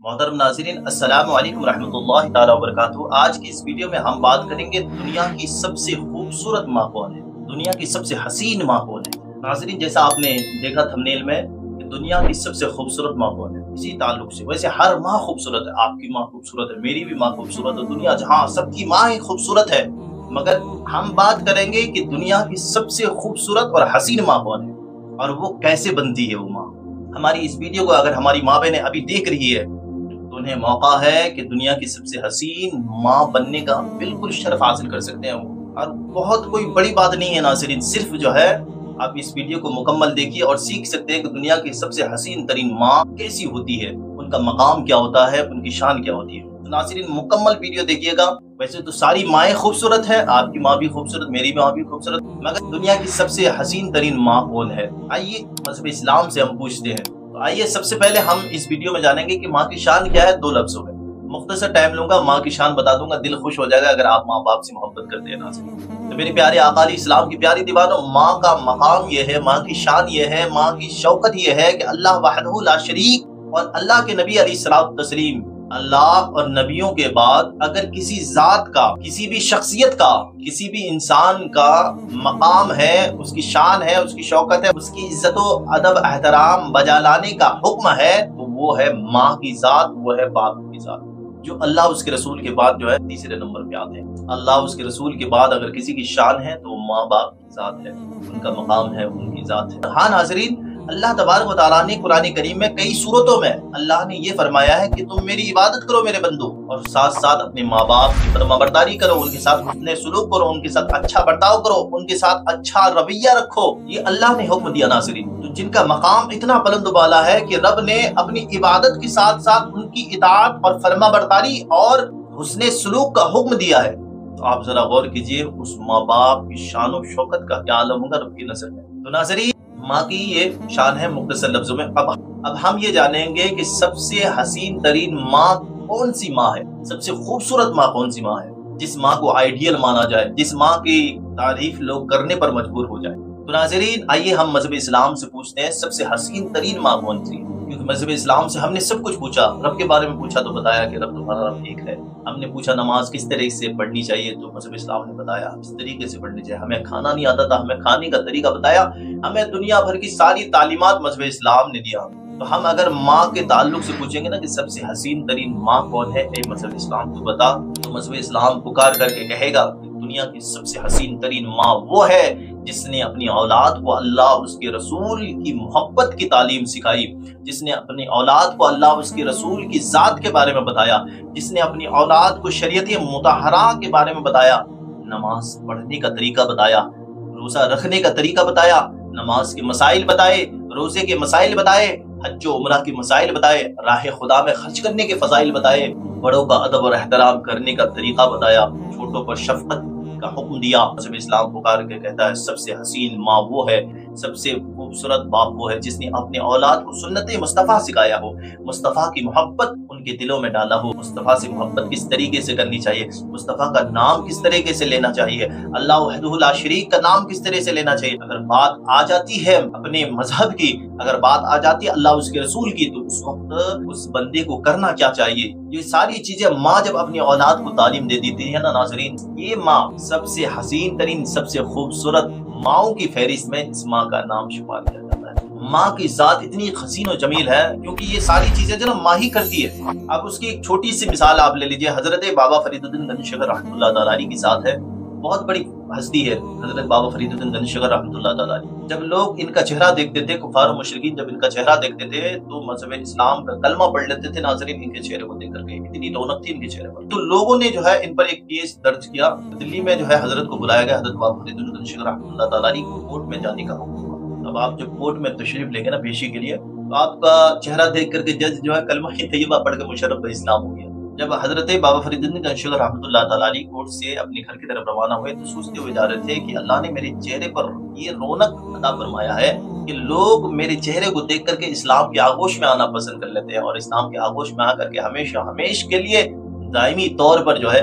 محترم ناظرین، السلام علیکم ورحمۃ اللہ تعالی وبرکاتہ۔ آج کی اس ویڈیو میں ہم بات کریں گے دنیا کی سب سے خوبصورت ماں کون ہے، دنیا کی سب سے حسین ماں کون ہے۔ ناظرین، جیسا آپ نے دیکھا تھمنیل میں کہ دنیا کی سب سے خوبصورت ماں کون ہے، اسی تعلق سے ویسے ہر ماں خوبصورت ہے، آپ کی ماں خوبصورت ہے، میری بھی ماں خوبصورت ہے، دنیا جہاں سب کی ماں ہی خوبصورت ہے، مگر ہم بات کریں گے کہ دنیا کی سب سے خوبصورت اور حسین ماں کون ہے اور وہ کیسے بنتی ہے وہ ماں۔ ہماری اس ویڈیو کو اگر ہماری ماں بہنیں ابھی دیکھ رہی ہے تو انہیں موقع ہے کہ دنیا کی سب سے حسین ماں بننے کا بالکل شرف حاصل کر سکتے ہیں، اور بہت کوئی بڑی بات نہیں ہے ناظرین، صرف جو ہے آپ اس ویڈیو کو مکمل دیکھیے اور سیکھ سکتے ہیں کہ دنیا کی سب سے حسین ترین ماں کیسی ہوتی ہے، ان کا مقام کیا ہوتا ہے، ان کی شان کیا ہوتی ہے۔ تو ناظرین مکمل ویڈیو دیکھیے گا۔ ویسے تو ساری مائیں خوبصورت ہیں، آپ کی ماں بھی خوبصورت، میری ماں بھی خوبصورت، مگر دنیا کی سب سے حسین ترین ماں کون ہے؟ آئیے مذہب اسلام سے ہم پوچھتے ہیں۔ تو آئیے سب سے پہلے ہم اس ویڈیو میں جانیں گے کہ ماں کی شان کیا ہے، 2 لفظوں میں مختصر ٹائم لوں گا، ماں کی شان بتا دوں گا، دل خوش ہو جائے گا اگر آپ ماں باپ سے محبت کرتے ہیں ناظرین۔ تو میرے پیارے آقا علیہ السلام کی پیاری دیوانوں، ماں کا مقام یہ ہے، ماں کی شان یہ ہے، ماں کی شوکت یہ ہے کہ اللہ وحدہ لا شریک اور اللہ کے نبی علیہ السلام تسلیم، اللہ اور نبیوں کے بعد اگر کسی ذات کا، کسی بھی شخصیت کا، کسی بھی انسان کا مقام ہے، اس کی شان ہے، اس کی شوکت ہے، اس کی عزت و ادب احترام بجا لانے کا حکم ہے، تو وہ ہے ماں کی ذات، وہ ہے باپ کی ذات، جو اللہ اس کے رسول کے بعد جو ہے تیسرے نمبر پہ آتے ہیں۔ اللہ اس کے رسول کے بعد اگر کسی کی شان ہے تو وہ ماں باپ کی ذات ہے، ان کا مقام ہے، ان کی ذات ہے۔ ہاں ناظرین، اللہ تبارک و تعالیٰ نے قرآن کریم میں کئی صورتوں میں اللہ نے یہ فرمایا ہے کہ تم میری عبادت کرو میرے بندو، اور ساتھ ساتھ اپنے ماں باپ کی فرمانبرداری کرو، ان کے ساتھ حسن سلوک کرو، ان کے ساتھ اچھا برتاؤ کرو، ان کے ساتھ اچھا رویہ رکھو، یہ اللہ نے حکم دیا ناظرین۔ تو جن کا مقام اتنا بلند و بالا ہے کہ رب نے اپنی عبادت کے ساتھ ساتھ ان کی اطاعت اور فرمانبرداری اور حسن سلوک کا حکم دیا ہے، تو آپ ذرا غور کیجئے اس ماں باپ کی شان و شوکت کا کیا عالم ہوگا رب کی نظر میں۔ تو ناظرین، ماں کی یہ شان ہے مختصر لفظوں میں۔ اب ہم یہ جانیں گے کہ سب سے حسین ترین ماں کون سی ماں ہے، سب سے خوبصورت ماں کون سی ماں ہے، جس ماں کو آئیڈیل مانا جائے، جس ماں کی تعریف لوگ کرنے پر مجبور ہو جائے۔ تو ناظرین آئیے ہم مذہب اسلام سے پوچھتے ہیں سب سے حسین ترین ماں کون سی ہے، کیونکہ مذہب اسلام سے ہم نے سب کچھ پوچھا، رب کے بارے میں پوچھا تو بتایا کہ رب تمہارا رب ایک ہے، ہم نے پوچھا نماز کس طرح سے پڑھنی چاہیے تو مذہب اسلام نے بتایا اس طریقے سے پڑھنی چاہیے، ہمیں کھانا نہیں آتا تھا، ہمیں کھانے کا طریقہ بتایا، ہمیں دنیا بھر کی ساری تعلیمات مذہب اسلام نے دیا۔ تو ہم اگر ماں کے تعلق سے پوچھیں گے نا کہ سب سے حسین ترین ماں کون ہے، اے مذہب اسلام تو بتا، تو مذہب اسلام پکار کر کے کہے گا کہ دنیا کی سب سے حسین ترین ماں وہ ہے جس نے اپنی اولاد کو اللہ اس کے رسول کی محبت کی تعلیم سکھائی، جس نے اپنی اولاد کو اللہ اس کے رسول کی ذات کے بارے میں بتایا، جس نے اپنی اولاد کو شریعت مطہرہ کے بارے میں بتایا، نماز پڑھنے کا طریقہ بتایا، روزہ رکھنے کا طریقہ بتایا، نماز کے مسائل بتائے، روزے کے مسائل بتائے، حج و عمرہ کے مسائل بتائے، راہ خدا میں خرچ کرنے کے فضائل بتائے، بڑوں کا ادب اور احترام کرنے کا طریقہ بتایا، چھوٹوں پر شفقت کا حکم دیا۔ مذہب اسلام پکار کے کہتا ہے سب سے حسین ماں وہ ہے، سب سے خوبصورت باپ وہ ہے جس نے اپنے اولاد کو سنت مصطفیٰ سکھایا ہو، مصطفیٰ کی محبت ان کے دلوں میں ڈالا ہو، مصطفیٰ سے محبت کس طریقے سے کرنی چاہیے، مصطفیٰ کا نام کس طریقے سے لینا چاہیے، اللہ وحدہ لا شریک کا نام کس طرح سے لینا چاہیے۔ اگر بات آ جاتی ہے اپنے مذہب کی، اگر بات آ جاتی ہے اللہ اس کے رسول کی، تو اس وقت اس بندے کو کرنا کیا چاہیے، یہ ساری چیزیں ماں جب اپنی اولاد کو تعلیم دے دیتی ہے نا ناظرین، یہ ماں سب سے حسین ترین، سب سے خوبصورت ماؤں کی فہرست میں اس ماں کا نام شمار کیا جاتا ہے۔ ماں کی ذات اتنی حسین و جمیل ہے کیونکہ یہ ساری چیزیں جو نا ماں ہی کرتی ہے۔ اب اس کی ایک چھوٹی سی مثال آپ لے لیجئے، حضرت بابا فرید الدین گنج شکر رحمۃ اللہ تعالیٰ علیہ کی ذات ہے، بہت بڑی ہستی ہے حضرت بابا فرید الدین گنج شکر رحمۃ اللہ تعالیٰ علیہ۔ جب لوگ ان کا چہرہ دیکھتے تھے، کفار و مشرکین جب ان کا چہرہ دیکھتے تھے تو مذہب اسلام کا کلمہ پڑھ لیتے تھے ناظرین ان کے چہرے کو دیکھ کر کے، اتنی رونق تھی ان کے چہرے پر۔ تو لوگوں نے جو ہے ان پر ایک کیس درج کیا، دلی میں جو ہے حضرت کو بلایا گیا، حضرت بابا فرید الدین گنج شکر رحمۃ اللہ تعالیٰ علیہ کو کورٹ میں جانے کا حکم ہوا۔ اب آپ جب کورٹ میں تشریف لیں گے نا پیشی کے لیے، تو آپ کا چہرہ دیکھ کر کے جج جو ہے کلمہ طیبہ پڑھ کے مشرف باسلام ہو گیا۔ جب حضرت بابا فرید الدین گنج شکر رحمۃ اللہ تعالیٰ علیہ کورٹ سے اپنے گھر کی طرف روانہ ہوئے تو سوچتے ہوئے جا رہے تھے کہ اللہ نے میرے چہرے پر یہ رونق عطا فرمایا ہے کہ لوگ میرے چہرے کو دیکھ کر کے اسلام کے آغوش میں آنا پسند کر لیتے ہیں، اور اسلام کے آغوش میں آ کر کے ہمیشہ کے لیے دائمی طور پر جو ہے